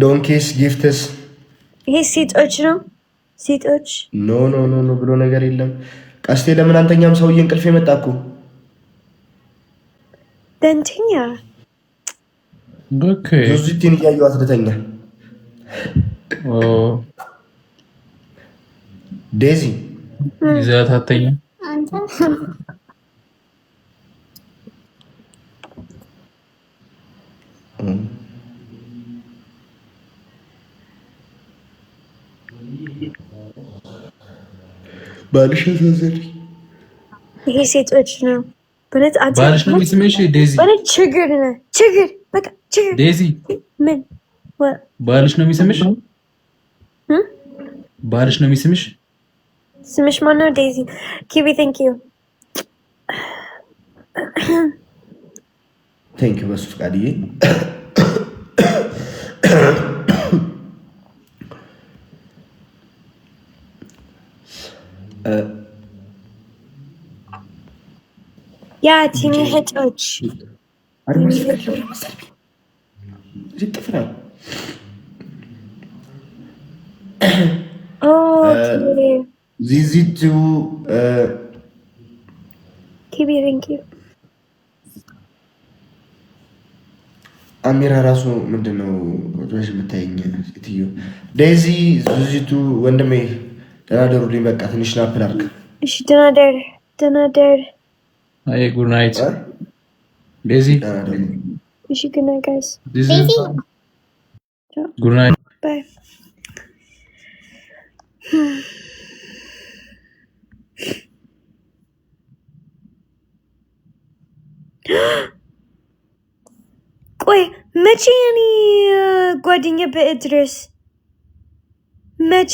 ዶንኪስ ጊፍትስ ይሄ ሴቶች ነው። ሴቶች ኖ ኖ ኖ ኖ ብሎ ነገር የለም። ቀስቴ ለምን አንተኛም? ሰውዬ እንቅልፍ የመጣ እኮ ደንተኛ ዙዚቲን እያየኋት ልተኛ። ዴዚ ይዘት አተኛ ባልሽ ዘዘሪ ይሄ ሴቶች ነው። በነት አንተ ባልሽ ነው የሚስምሽ ዴዚ? በነት ችግር ነው ችግር በቃ ችግር ዴዚ ምን ባልሽ ነው የሚስምሽ? ባልሽ ነው የሚስምሽ? ስምሽ ማን ነው? ዴዚ ኪቢ ቴንክ ዩ ቴንክ ዩ በሱ ፍቃድዬ ያ ቲሚ ህጮች ዚዚቱ ኪቢ ቴንክ ዩ አሚራ ራሱ ምንድነው ወጥሽ የምታየኝ ሴትዮ? ዴዚ ዚዚቱ ወንድሜ ደህና ደሩልኝ። በቃ ትንሽ ናፕ ላድርግ። እሺ ደህና ደር። አይ ጉድ ናይት ዴዚ። እሺ ጉድ ናይት ጋይስ። ዴዚ ጉድ ናይት ባይ። ቆይ መቼ እኔ ጓደኛ በእድረስ መቼ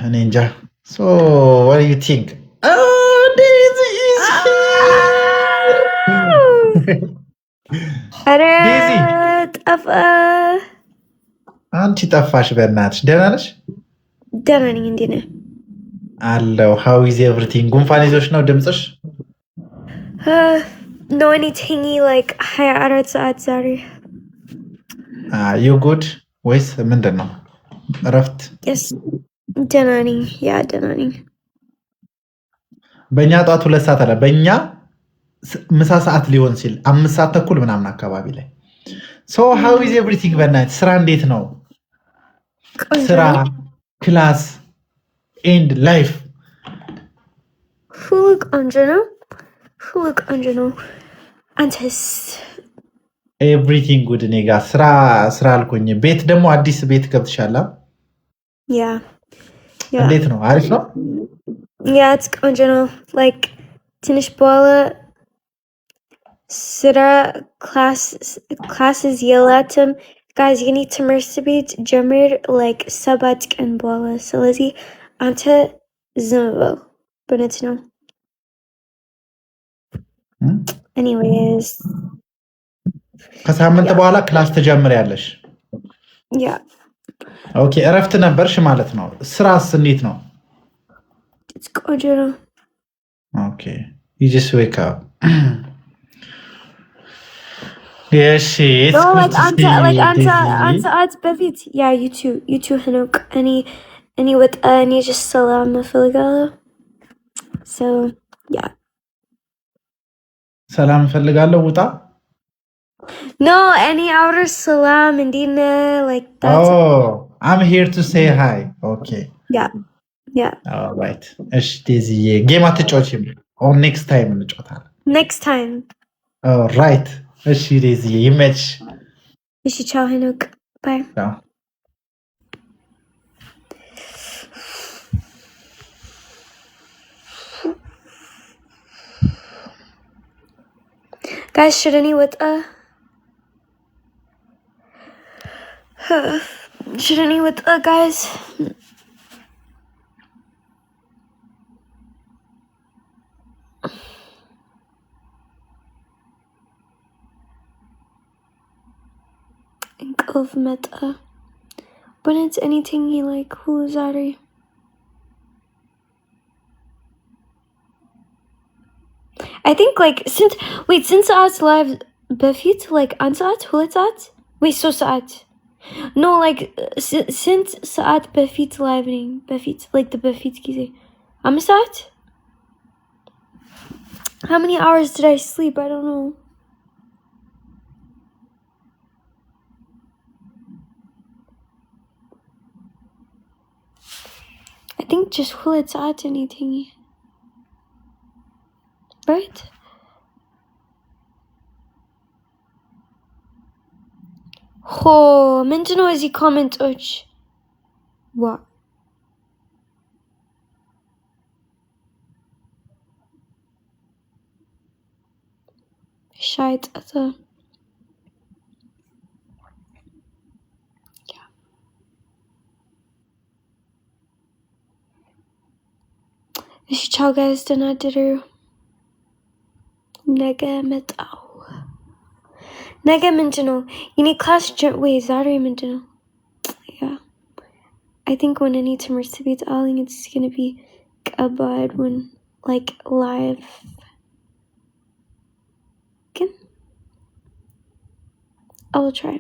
እኔ እንጃ። ሶ what do you think? ኧረ ጠፋ። አንቺ ጠፋሽ በእናትሽ። ደህና ነሽ? ደህና ነኝ። እንዴት ነህ? አለው how is everything? ጉንፋን ይዞሽ ነው ድምፅሽ? ኖ እኔ ተኝ like 24 ሰዓት ዛሬ። you good ወይስ ምንድን ነው? እረፍት? ደህና ነኝ። ያ ደህና ነኝ። በእኛ ጠዋት 2 ሰዓት አለ። በእኛ ምሳ ሰዓት ሊሆን ሲል 5 ሰዓት ተኩል ምናምን አካባቢ ላይ so how is everything? በእናትሽ ስራ እንዴት ነው? ስራ ክላስ ኤንድ ላይፍ ሁሉ ቆንጆ ነው። ሁሉ ቆንጆ ነው። አንተስ? ኤቭሪቲንግ ጉድ። እኔ ጋር ስራ አልኩኝ። ቤት ደግሞ አዲስ ቤት ገብትሻላ? ያ እንዴት ነው? አሪፍ ነው? ያ ቆንጆ ነው። ላይክ ትንሽ በኋላ ስራ ክላስስ የላትም ጋይዝ። የኔ ትምህርት ቤት ጀምር ላይክ 7 ቀን በኋላ። ስለዚህ አንተ ዝም በል። በእውነት ነው። ኤኒዌይስ ከሳምንት በኋላ ክላስ ትጀምሪያለሽ? ያ ኦኬ። እረፍት ነበርሽ ማለት ነው። ስራስ እንዴት ነው? ቆንጆ ነው። ኦኬ you just wake up yes it's good to see አንተ ሰዓት በፊት ያ ዩቲዩብ ህኖቅ እኔ ወጣ እኔ just ሰላም እፈልጋለሁ። so ያ ሰላም እፈልጋለሁ። ውጣ no እኔ አውር ሰላም እንዴት ነህ like that's I'm here to say hi. okay yeah all right እሺ ዴዚዬ ጌም አትጫወቺም? or next time እንጫወታለን። next time all right እሺ ዴዚዬ ይመችሽ። እሺ ቻው ሄኖክ ባይ። ቻው guys shouldn't he with shouldn't he with guys? Of meta when it's anything he like who's Ari. I I think like since ሰዓት live በፊት like አንድ ሰዓት ሁለት ሰዓት ወይ ሶስት ሰዓት no like since ሰዓት በፊት live ነኝ በፊት like the በፊት ጊዜ አምስት ሰዓት how many hours did I sleep? I don't know. I think just ሁለት ሰዓት anything. Right? ምንድነው እዚህ ኮሜንቶች? What? ሻይ ጠጣ። እሺ ቻው ጋይስ ደህና አደሩ። ነገ መጣሁ። ነገ ምንድነው? የኔ ክላስ ወይ ዛሬ ምንድነው? Yeah. I think when I need ትምህርት ቤት አለኝ it's gonna be ከባድ when like live. Again? I will try.